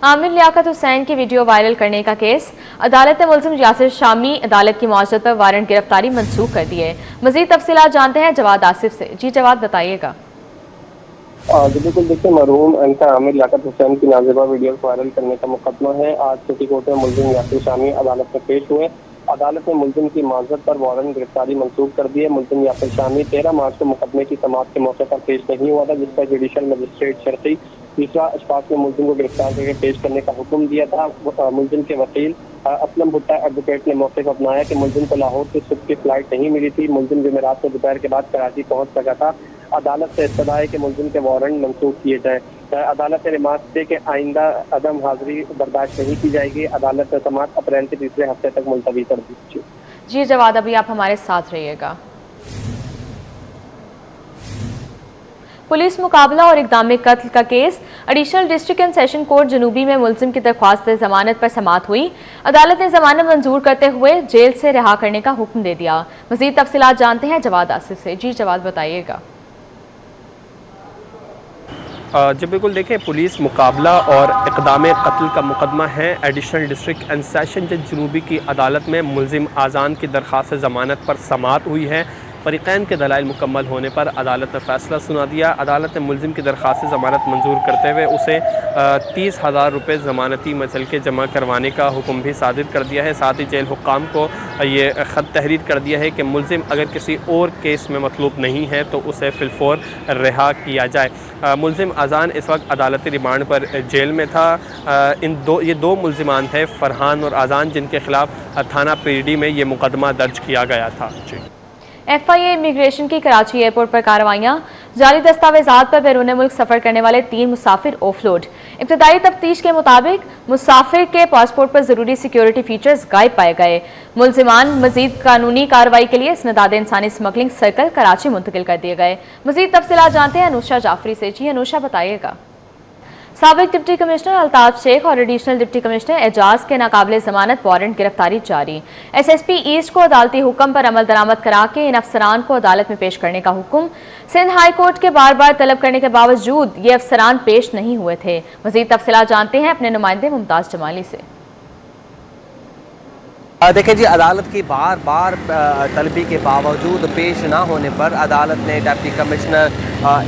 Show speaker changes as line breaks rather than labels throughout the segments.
आमिर लियाकत हुसैन की video viral करने का केस। अदालत ने मुल्जिम यासिर शामी अदालत की मुआवजत पर वारंट गिरफ्तारी मंसूख कर दी है। मजीद तफसीलात जानते हैं जवाद आसिफ से। जी जवाद, बताइएगा।
जी बिल्कुल, देखिए मरहूम एंकर आमिर लियाकत हुसैन की नाज़िबा वीडियो वायरल करने का मुकदमा है। आज सिटी कोर्ट में मुल्जिम यासिर शामी अदालत में पेश हुए। अदालत ने मुल्जिम की माजरत पर वारंट गिरफ्तारी मंसूख कर दी है। मुल्जिम यासिर शामी 13 मार्च को मुकदमे की समाअत के मौके पर पेश नहीं हुआ था, जिस पर जुडिशल मजिस्ट्रेट शर्ती तीसरा अशफाक ने मुल्जिम को गिरफ्तार करके पेश करने का हुक्म दिया था। मुल्जिम के वकील असलम भुट्टा एडवोकेट ने मौके पर अपनाया कि मुल्जिम को लाहौर से सुबह की फ्लाइट नहीं मिली थी। मुल्जिम जुमेरात को दोपहर के बाद कराची पहुंच सका था। अदालत से इस्तदा है कि मुल्जिम के वारंट मंसूख किए जाए। अदालत ने रिमांड दे के आइंदा अदम हाजिरी बर्दाश्त नहीं की जाएगी। अदालत ने समाअत अप्रैल के तीसरे हफ्ते तक मुलतवी कर दी।
जी जवाद, अभी आप हमारे साथ रहिएगा। पुलिस मुकाबला और इक़दाम कत्ल का केस। Additional district and session court जनूबी में मुल्जिम की दरख्वास्त जमानत पर समाअत हुई। अदालत ने जमानत मंजूर करते हुए जेल से रिहा करने का हुक्म दे दिया। मजीद तफसीलात जानते हैं जवाद आसिफ से। जी जवाद, बताइएगा।
जी बिल्कुल, देखिए पुलिस मुकाबला और इक़दाम कत्ल का मुकदमा है। एडिशनल डिस्ट्रिक्ट एंड सेशन जज जनूबी की अदालत में मुल्जिम आज़ान की दरख्वास्त ज़मानत पर समाअत हुई है। फ़रीक़ैन के दलाइल मुकम्मल होने पर अदालत ने फ़ैसला सुना दिया। अदालत ने मुल्जिम की दरख्वास्त ज़मानत मंजूर करते हुए उसे 30,000 रुपये ज़मानती मचलके जमा करवाने का हुक्म भी सादिर कर दिया है। साथ ही जेल हुक्काम को ये ख़त तहरीर कर दिया है कि मुल्जिम अगर किसी और केस में मतलूब नहीं है तो उसे फिलफौर रिहा किया जाए। मुल्जिम आज़ान इस वक्त अदालती रिमांड पर जेल में था। ये दो मुल्जिमान थे, फ़रहान और आज़ान, जिनके खिलाफ थाना पीडी में ये मुकदमा दर्ज किया गया था। जी
FIA इमिग्रेशन की कराची एयरपोर्ट पर कार्रवाइयाँ। जाली दस्तावेजात पर बैरून मुल्क सफ़र करने वाले 3 मुसाफिर ऑफलोड। इब्तदाई तफ्तीश के मुताबिक मुसाफिर के पासपोर्ट पर ज़रूरी सिक्योरिटी फीचर्स गायब पाए गए। मुल्जिमान मजीद कानूनी कार्रवाई के लिए इसमदाद इंसानी स्मगलिंग सर्कल कराची मुंतकिल कर दिए गए। मजीद तफसीलात जानते हैं अनुषा जाफरी से। जी अनुषा, बताइएगा। साबिक डिप्टी कमिश्नर अल्ताफ शेख और एडिशनल डिप्टी कमिश्नर एजाज के नाकाबिले जमानत वारंट गिरफ्तारी जारी। SSP ईस्ट को अदालती हुक्म पर अमल दरामद करा के इन अफसरान को अदालत में पेश करने का हुक्म। सिंध हाई कोर्ट के बार बार तलब करने के बावजूद ये अफसरान पेश नहीं हुए थे। मजीद तफसीलात जानते हैं अपने नुमाइंदे मुमताज जमाली से।
देखिए जी, अदालत की बार बार तलबी के बावजूद पेश ना होने पर अदालत ने डिप्टी कमिश्नर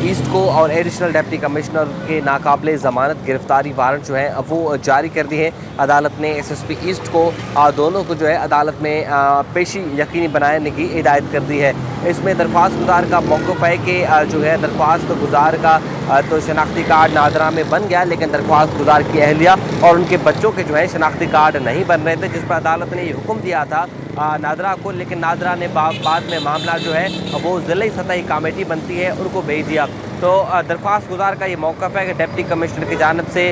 ईस्ट को और एडिशनल डिप्टी कमिश्नर के नाकाबिले ज़मानत गिरफ्तारी वारंट जो है वो जारी कर दी है। अदालत ने SSP ईस्ट को दोनों को जो है अदालत में पेशी यकीनी बनाने की हिदायत कर दी है। इसमें दरख्वास्त गुजार का मौक़िफ़ है कि जो है दरख्वास्त गुजार का तो शनाख्ती कार्ड नादरा में बन गया, लेकिन दरख्वास्त गुजार की अहलिया और उनके बच्चों के जो है शनाख्ती कार्ड नहीं बन रहे थे, जिस पर अदालत ने हुक्म दिया था नादरा को, लेकिन नादरा ने बाद में मामला जो है वो ज़िले सतही कमेटी बनती है उनको भेज दिया। तो दरख्वास्त गुजार का ये मौक़िफ़ है कि डिप्टी कमिश्नर की जानिब से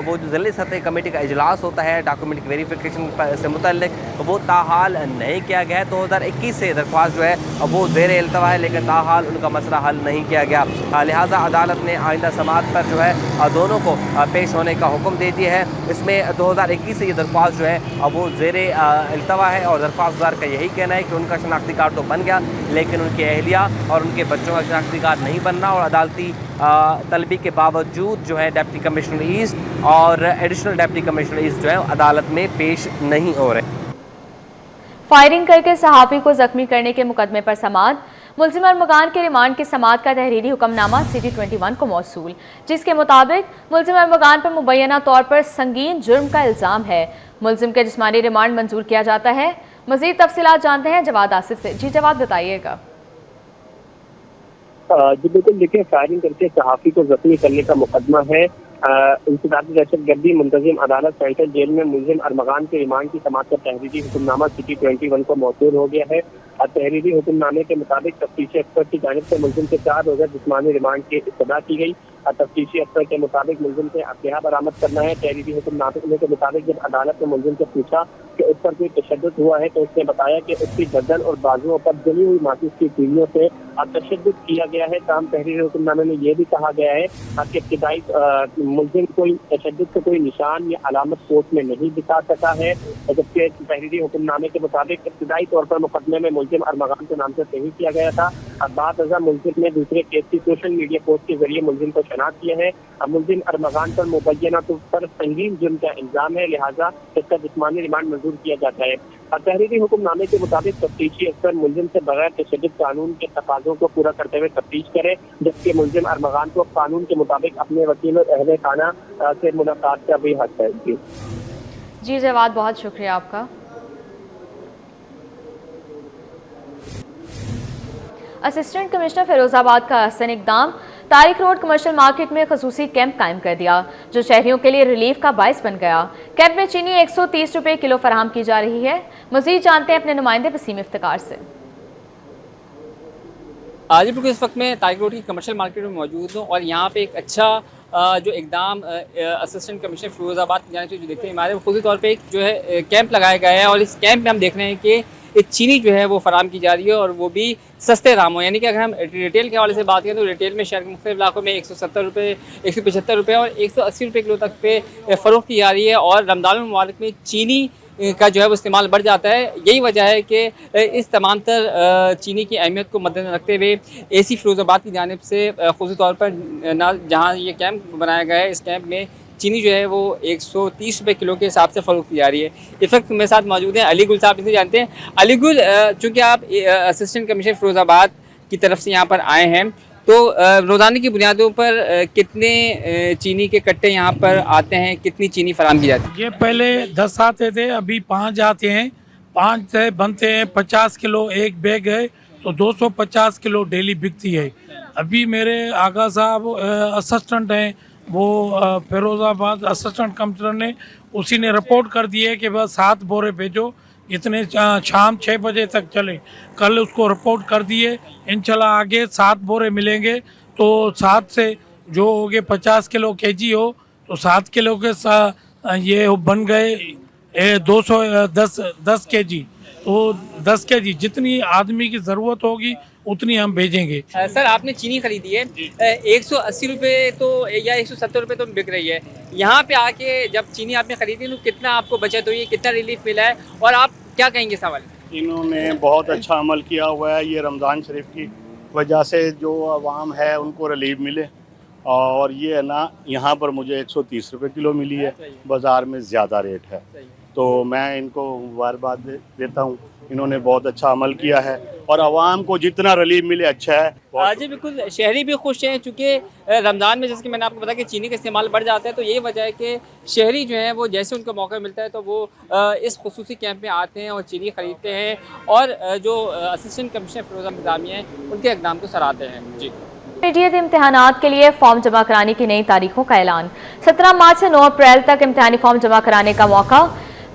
वो जो ज़िले सतही कमेटी का इजलास होता है डॉक्यूमेंट की वेरिफिकेशन से मुतल्लिक, वो ताहाल नहीं किया गया है। 2021 से दरख्वास्त जो है वो ज़ेर इल्तवा है, लेकिन ताहाल उनका मसला हल नहीं किया गया। लिहाजा अदालत ने आइंदा समाअत पर जो है दोनों को पेश होने का हुक्म दे दिया है। इसमें 2021 से ये दरख्वास्त जो है वो ज़ेर इल्तवा है और दरख्वास्त गुजार का यही कहना है कि उनका शनाख्ती कार्ड तो बन गया, लेकिन उनकी अहलिया और उनके बच्चों का शनाख्ती कार्ड नहीं बनना और अदालती तलबी के बावजूद जो है डिप्टी कमिश्नर ईस्ट और एडिशनल डिप्टी कमिश्नर ईस्ट जो है अदालत में पेश नहीं हो रहे।
फायरिंग करके सहाफ़ी को जख्मी करने के मुकदमे पर समाअत। मुल्जिम अरमगान के रिमांड की समाअत का तहरीरी हुक्मनामा सिटी 21 को मौसूल, जिसके मुताबिक मुल्जिम अरमगान पर मुबैना तौर पर संगीन जुर्म का इल्ज़ाम है। मुल्जिम के जिस्मानी रिमांड मंजूर किया जाता है। मज़ीद तफसीलात जानते हैं जवाद आसिफ से। जी जवाद, बताइएगा।
जी बिल्कुल, देखिए फायरिंग करके सहाफ़ी को जख्मी करने का मुकदमा है। इंसदादी दहशतगर्दी मुंतज़िम अदालत सेंट्रल जेल में मुल्जिम अरमगान के रिमांड की समाअत का तहरीरी हुक्मनामा सिटी 21 को मौसूल हो गया है। तहरीरी हुक्मनामे के मुताबिक तफ्तीशी अफसर की जानिब से मुल्जिम के 4 रोज़ा जिस्मानी रिमांड की इब्तिदा की गई। तफ्तीशी अफसर के मुताबिक मुल्जिम से असलहा बरामद करना है। तहरीरी हुक्मनामे के मुताबिक जब अदालत ने मुल्जिम से पूछा कि उस पर कोई तशद्दुद हुआ है तो उसने बताया कि उसकी गर्दन और बाजुओं पर जली हुई माचिस की तीलियों से तशद्दुद किया गया है। तमाम तहरीरी हुक्मनामे में यह भी कहा गया है कि इब्तिदाई मुल्जिम कोई तशद्दुद के कोई निशान या अलामत कोर्ट में नहीं दिखा सका है, जबकि तहरीरी हुक्मनामे के मुताबिक इब्तिदाई तौर पर मुकदमे में मुल्जिम अरमगान के नाम से सही किया गया था। बाद मुल्जिम ने दूसरे केस की सोशल मीडिया पोस्ट के जरिए मुल्जिम को तैनात किए हैं। मुलजिम अरमगान पर मुबैना तौर पर संगीन जुर्म का इल्जाम है, लिहाजा इसका जिस्मानी रिमांड मंजूर किया जाता है। तहरीरी हुक्मनामे के मुताबिक तफ्तीशी अफसर मुलजिम से बगैर तशद्दुद कानून के तकाज़ों को पूरा करते हुए तफ्तीश करे, जबकि मुलजिम अरमगान को कानून के मुताबिक अपने वकील और अहले खाना से मुलाकात का भी हक है।
जी जवाद, बहुत शुक्रिया आपका। असिस्टेंट कमिश्नर फिरोजाबाद का अहसन इकदाम, तारिक रोड कमर्शियल मार्केट में खसूसी कैंप कायम कर दिया जो शहरियों के लिए रिलीफ का बायस बन गया। कैंप में चीनी 130 रुपए किलो फराहम की जा रही है। मजीद जानते हैं अपने नुमाइंदे वसीम इफ्तिकार से।
आज बिल्कुल इस वक्त मैं तारिक रोड की कमर्शियल मार्केट में मौजूद हूँ और यहाँ पे एक अच्छा जो इकदाम असिस्टेंट कमिश्नर फिरोजाबाद की जानिब से जो देखते हैं हमारे खुद तौर पे एक जो है कैंप लगाया गया है और इस कैंप में हम देख रहे हैं कि चीनी जो है वो फराम की जा रही है और वो भी सस्ते दामों, यानी कि अगर हम रिटेल के हवाले से बात करें तो रिटेल में शहर के मुख्तलिफ इलाकों में 170 रुपये, 175 रुपये और 180 रुपये किलो तक पे फ़रोख्त की जा रही है। और रमज़ान मुबारक में चीनी का जो है वो इस्तेमाल बढ़ जाता है। यही वजह है कि इस तमाम तर चीनी की अहमियत को मद्देनज़र रखते हुए AC फिरोज़ाबाद की जानिब से ख़ुसूसी तौर पर जहाँ ये कैंप बनाया गया है, इस कैंप में चीनी जो है वो 130 रुपये किलो के हिसाब से फ़रोख्त की जा रही है। इस वक्त मेरे साथ मौजूद हैं अली गुल साहब, इसे जानते हैं। अली गुल, चूँकि आप असिस्टेंट कमिश्नर फिरोज़ाबाद की तरफ से यहाँ पर आए हैं, तो रोज़ाना की बुनियादों पर कितने चीनी के कट्टे यहाँ पर आते हैं, कितनी चीनी फराम की जाती है?
ये पहले 10 आते थे, अभी 5 आते हैं। 5 बनते हैं, 50 किलो एक बैग है तो 250 किलो डेली बिकती है। अभी मेरे आगा साहब असिस्टेंट हैं, वो फिरोज़ाबाद असिस्टेंट कमिश्नर ने उसी ने रिपोर्ट कर दी है कि बस 7 बोरे भेजो, इतने शाम 6 बजे तक चले। कल उसको रिपोर्ट कर दिए, इंशाल्लाह आगे 7 बोरे मिलेंगे तो 7 से जो हो गए 50 किलो केजी हो तो 7 किलो के ये बन गए 210 केजी। तो 10 केजी जितनी आदमी की ज़रूरत होगी उतनी हम भेजेंगे।
सर, आपने चीनी खरीदी है 180 रुपये तो या 170 रुपये तो बिक रही है। यहाँ पे आके जब चीनी आपने खरीदी तो कितना आपको बचत हुई है, कितना रिलीफ मिला है और आप क्या कहेंगे इस हवाले?
इन्होंने बहुत अच्छा अमल किया हुआ है। ये रमज़ान शरीफ की वजह से जो आवाम है उनको रिलीफ मिले और ये है ना, यहाँ पर मुझे 130 रुपये किलो मिली है, बाज़ार में ज़्यादा रेट है, तो मैं इनको मुबारकबाद देता हूँ। इन्होंने बहुत अच्छा अमल किया है और आवाम को जितना रिलीफ मिले अच्छा है।
जी बिल्कुल, शहरी भी खुश हैं चूँकि रमज़ान में जैसे कि मैंने आपको बताया कि चीनी का इस्तेमाल बढ़ जाता है, तो यही वजह है कि शहरी जो हैं वो जैसे उनको मौका मिलता है तो वो इस खुसूसी कैंप में आते हैं और चीनी ख़रीदते हैं और जो असिस्टेंट कमिश्नर फिरोज़ाबाद निज़ामी हैं उनके इक़दाम को सराहते हैं। जी,
इंटरमीडिएट इम्तहानात के लिए फॉर्म जमा कराने की नई तारीखों का ऐलान। 17 मार्च से 9 अप्रैल तक इम्तहानी फॉर्म जमा कराने का मौका।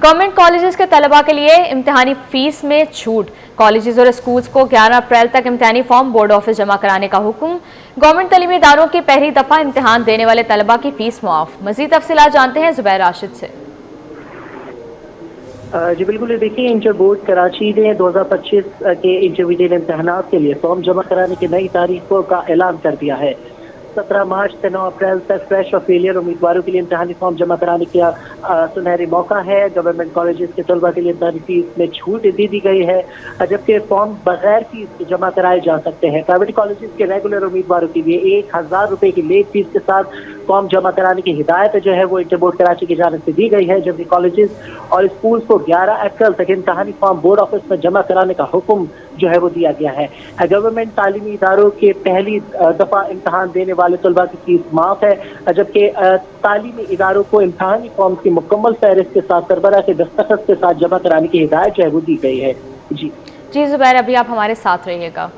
गवर्नमेंट कॉलेजेस के तलबा के लिए इम्तहानी फीस में छूट। कॉलेजेस और स्कूल्स को 11 अप्रैल तक इम्तहानी फॉर्म बोर्ड ऑफिस जमा कराने का हुक्म। गवर्नमेंट तलीमी इदारों की पहली दफ़ा इम्तहान देने वाले तलबा की फीस मुआफ। मज़ीद तफसीलात जानते हैं ज़ुबैर राशिद से।
जी बिल्कुल, देखिए इंटर बोर्ड कराची ने 2025 के इंटरमीडिएट इम्तहानात के लिए फॉर्म जमा कराने की नई तारीखों का ऐलान कर दिया है। 17 मार्च से 9 अप्रैल तक फ्रेश और फेलियर उम्मीदवारों के लिए इम्तहानी फॉर्म जमा कराने का सुनहरी मौका है। गवर्नमेंट कॉलेजेस के तलबा के लिए इम्तहानी फीस में छूट दे दी गई है, जबकि फॉर्म बगैर फीस जमा कराए जा सकते हैं। प्राइवेट कॉलेजेस के रेगुलर उम्मीदवारों के लिए 1000 रुपये की लेट फीस के साथ फॉर्म जमा कराने की हिदायत जो है वो इंटर बोर्ड कराची की जानिब से दी गई है, जबकि कॉलेजेस और स्कूल्स को 11 अप्रैल तक इम्तहानी फॉर्म बोर्ड ऑफिस में जमा कराने का हुक्म जो है वो दिया गया है। गवर्नमेंट तालीमी इदारों के पहली दफ़ा इम्तहान देने वाले तलबा की फीस माफ है, जबकि तालीमी इदारों को इम्तहानी फॉर्म की मुकम्मल फहरिस्त के साथ सरबराह के दस्तखत के साथ जमा कराने की हिदायत जो है वो दी गई है। जी
ज़ुबैर, अभी आप हमारे साथ रहिएगा।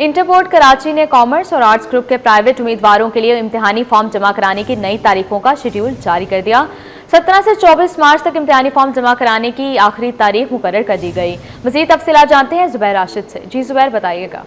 इंटर बोर्ड कराची ने कॉमर्स और आर्ट्स ग्रुप के प्राइवेट उम्मीदवारों के लिए इम्तिहानी फॉर्म जमा कराने की नई तारीखों का शेड्यूल जारी कर दिया। 17 से 24 मार्च तक इम्तिहानी फॉर्म जमा कराने की आखिरी तारीख मुकर्रर कर दी गई। मज़ीद तफसीलात जानते हैं ज़ुबैर राशिद से। जी ज़ुबैर, बताइएगा।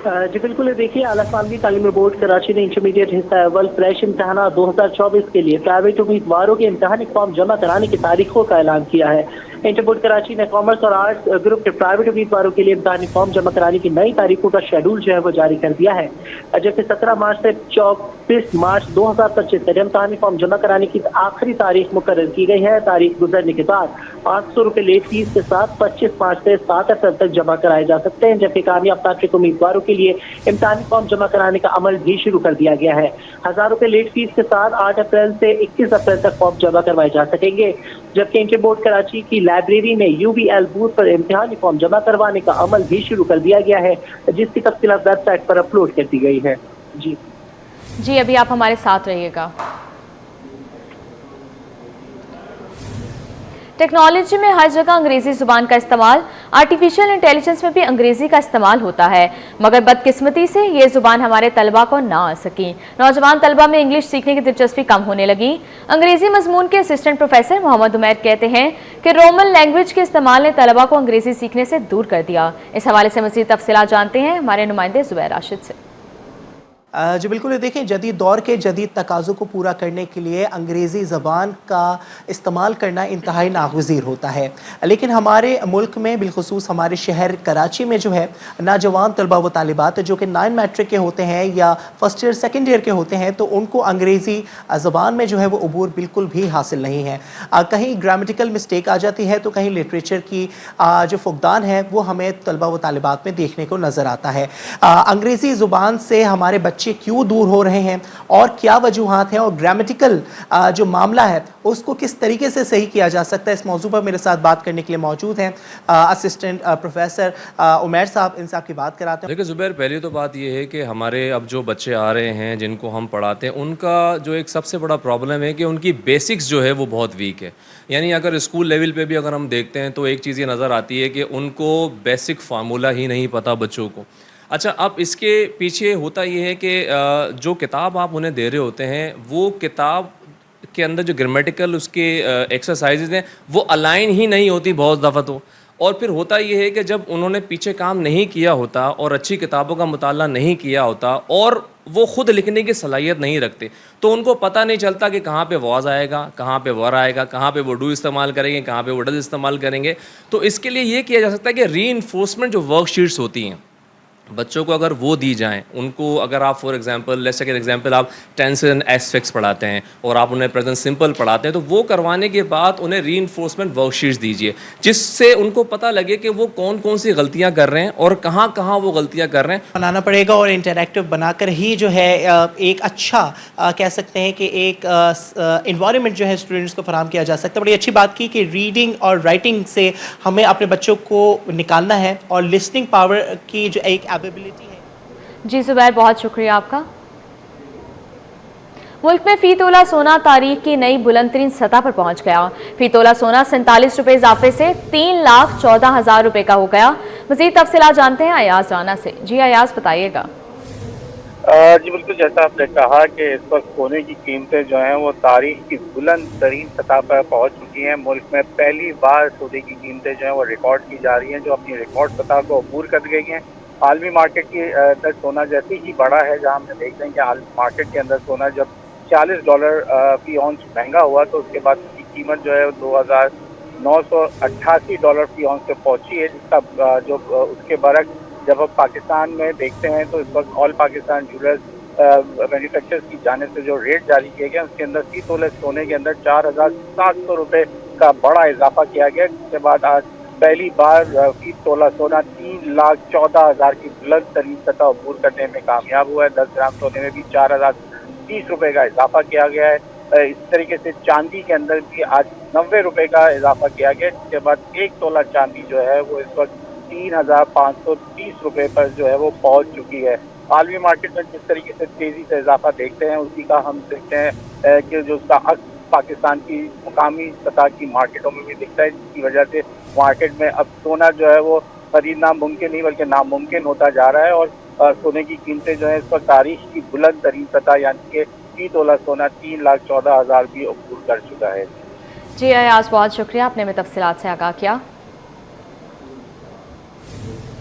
जी बिल्कुल, देखिए आला सामगी तालीमी बोर्ड कराची ने इंटरमीडिएट हिस्सा अव्वल फ्रेश इम्तहान 2024 के लिए प्राइवेट उम्मीदवारों के इम्तहानी फॉर्म जमा कराने की तारीखों का ऐलान किया है। इंटर बोर्ड कराची ने कॉमर्स और आर्ट्स ग्रुप के प्राइवेट उम्मीदवारों के लिए इम्तहानी फॉर्म जमा कराने की नई तारीखों का शेड्यूल जो है वो जारी कर दिया है, जबकि 17 मार्च से 24 मार्च 2025 तक इम्तहानी फॉर्म जमा कराने की आखिरी तारीख मुकर्रर की गई है। तारीख गुजरने के बाद 500 रुपये लेट फीस के साथ 25 मार्च से 7 अप्रैल तक जमा कराए जा सकते हैं, जबकि कामयाब तात्विक उम्मीदवारों के लिए इम्तिहानी फॉर्म जमा कराने का अमल भी शुरू कर दिया गया है। 1000 रुपए लेट फीस के साथ 8 अप्रैल से 21 अप्रैल तक फॉर्म जमा करवाए जा सकेंगे, जबकि इंटर बोर्ड कराची की लाइब्रेरी में UVL बूथ पर इम्तिहानी फॉर्म जमा करवाने का अमल भी शुरू कर दिया गया है, जिसकी तफसीलात वेबसाइट पर अपलोड कर दी गई है।
जी अभी आप हमारे साथ रहिएगा। टेक्नोलॉजी में हर जगह अंग्रेजी जुबान का इस्तेमाल, आर्टिफिशियल इंटेलिजेंस में भी अंग्रेजी का इस्तेमाल होता है, मगर बदकिस्मती से ये जुबान हमारे तलबा को ना आ सकी। नौजवान तलबा में इंग्लिश सीखने की दिलचस्पी कम होने लगी। अंग्रेजी मजमून के असिस्टेंट प्रोफेसर मोहम्मद उमैर कहते हैं कि रोमन लैंग्वेज के इस्तेमाल ने तलबा को अंग्रेजी सीखने से दूर कर दिया। इस हवाले से मज़ीद तफसीलात जानते हैं हमारे नुमाइंदे ज़ुबैर राशिद से।
जी बिल्कुल, ये देखें, जदीद दौर के जदीद तकाज़ों को पूरा करने के लिए अंग्रेज़ी ज़बान का इस्तेमाल करना इंतहाई नागुज़ीर होता है, लेकिन हमारे मुल्क में बिलखुसूस हमारे शहर कराची में जो है नौजवान तलबा व तालिबात जो कि 9 मैट्रिक के होते हैं या फर्स्ट ईयर सेकेंड ईयर के होते हैं, तो उनको अंग्रेज़ी ज़बान में जो है वो अबूर बिल्कुल भी हासिल नहीं है। कहीं ग्रामेटिकल मिस्टेक आ जाती है तो कहीं लिटरेचर की जो फुकदान है वो हमें तलबा व तालिबात में देखने को नज़र आता है। अंग्रेज़ी ज़ुबान से हमारे बच्चे क्यों दूर हो रहे हैं और क्या वजूहात हैं, और ग्रामेटिकल जो मामला है उसको किस तरीके से सही किया जा सकता है, इस मौजू पर मेरे साथ बात करने के लिए मौजूद हैं असिस्टेंट प्रोफेसर उमैर साहब। इनसे आपकी बात कराते हैं।
देखिए ज़ुबैर, पहली तो बात ये है कि हमारे अब जो बच्चे आ रहे हैं जिनको हम पढ़ाते हैं, उनका जो एक सबसे बड़ा प्रॉब्लम है कि उनकी बेसिक्स जो है वो बहुत वीक है। यानी अगर स्कूल लेवल पे भी अगर हम देखते हैं तो एक चीज़ ये नज़र आती है कि उनको बेसिक फार्मूला ही नहीं पता बच्चों को। अच्छा, अब इसके पीछे होता ये है कि जो किताब आप उन्हें दे रहे होते हैं वो किताब के अंदर जो ग्रामेटिकल उसके एक्सरसाइजेज हैं वो अलाइन ही नहीं होती बहुत दफ़ा तो। और फिर होता ये है कि जब उन्होंने पीछे काम नहीं किया होता और अच्छी किताबों का मुताला नहीं किया होता और वो ख़ुद लिखने की सलाहियत नहीं रखते, तो उनको पता नहीं चलता कि कहाँ पे वाज आएगा, कहाँ पे वर आएगा, कहाँ पे वो डू इस्तेमाल करेंगे, कहाँ पे वो डज इस्तेमाल करेंगे। तो इसके लिए ये किया जा सकता है कि रीइंफोर्समेंट जो वर्कशीट्स होती हैं बच्चों को अगर वो दी जाएं, उनको अगर आप for example let's take an example आप टेंस एंड एस्पेक्ट्स पढ़ाते हैं और आप उन्हें प्रेजेंट सिंपल पढ़ाते हैं, तो वो करवाने के बाद उन्हें रीइंफोर्समेंट वर्कशीट्स दीजिए जिससे उनको पता लगे कि वो कौन कौन सी गलतियां कर रहे हैं और कहाँ कहाँ वो गलतियां कर रहे हैं।
बनाना पड़ेगा और इंटरैक्टिव बनाकर ही जो है एक अच्छा कह सकते हैं कि एक इन्वायरमेंट जो है स्टूडेंट्स को फराहम किया जा सकता है। बड़ी अच्छी बात की कि रीडिंग और राइटिंग से हमें अपने बच्चों को निकालना है और लिसनिंग पावर की जो एक एबिलिटी है।
जी ज़ुबैर, बहुत शुक्रिया आपका। मुल्क में फी तोला सोना तारीख की नई बुलंद तरीन सतह पर पहुंच गया। फी तोला सोना 47 रुपये इजाफे से 3,14,000 रुपये का हो गया। मज़ीद तफसीलात जानते हैं अयाज राना से। जी अयाज, बताइएगा।
जी बिल्कुल, जैसा आपने कहा कि इस वक्त सोने की कीमतें जो हैं वो तारीख की बुलंद तरीन सतह पर पहुंच चुकी हैं। मुल्क में पहली बार सोने की कीमतें जो हैं वो रिकॉर्ड की जा रही हैं, जो अपनी रिकॉर्ड सतह को अबूर कर गई हैं। आलमी मार्केट की अंदर सोना जैसे ही बढ़ा है, जहाँ हमने देख रहे हैं कि आलमी मार्केट के अंदर सोना जब $40 फी औंस महंगा हुआ तो उसके बाद उसकी कीमत जो है $2,988 फी औंस पे पहुंची है, जिसका जो उसके बरक्स जब हम पाकिस्तान में देखते हैं तो इस वक्त ऑल पाकिस्तान ज्वेलर्स मैन्युफैक्चरर्स की जानिब से जो रेट जारी किए गए उसके अंदर 30 तोले सोने के अंदर 4,700 रुपये का बड़ा इजाफा किया गया, जिसके बाद आज पहली बार 30 तोला सोना 3,14,000 की बुलंद तरीन सतह अबूर करने में कामयाब हुआ है। 10 ग्राम सोने में भी 4,030 रुपये का इजाफा किया गया है। इस तरीके से चांदी के अंदर भी आज 90 रुपये का इजाफा किया गया, जिसके बाद 1 तोला चांदी जो है वो इस वक्त 3,530 रुपये पर जो है वो पहुंच चुकी है। आलमी मार्केट में जिस तरीके से तेजी से इजाफा देखते हैं उसी का हम देखते हैं कि जो उसका अक्स पाकिस्तान की मुकामी सतह की मार्केटों में भी दिखता है, जिसकी वजह से मार्केट में अब सोना जो है वो खरीदना मुमकिन नहीं बल्कि नामुमकिन होता जा रहा है और सोने की कीमतें जो है इस पर तारीख की बुलंद तरीन सतह यानी कि फी तोला सोना 3,14,000 भी अबूर कर चुका है।
जी अयाज, बहुत शुक्रिया, आपने हमें तफसीलात से आगाह किया।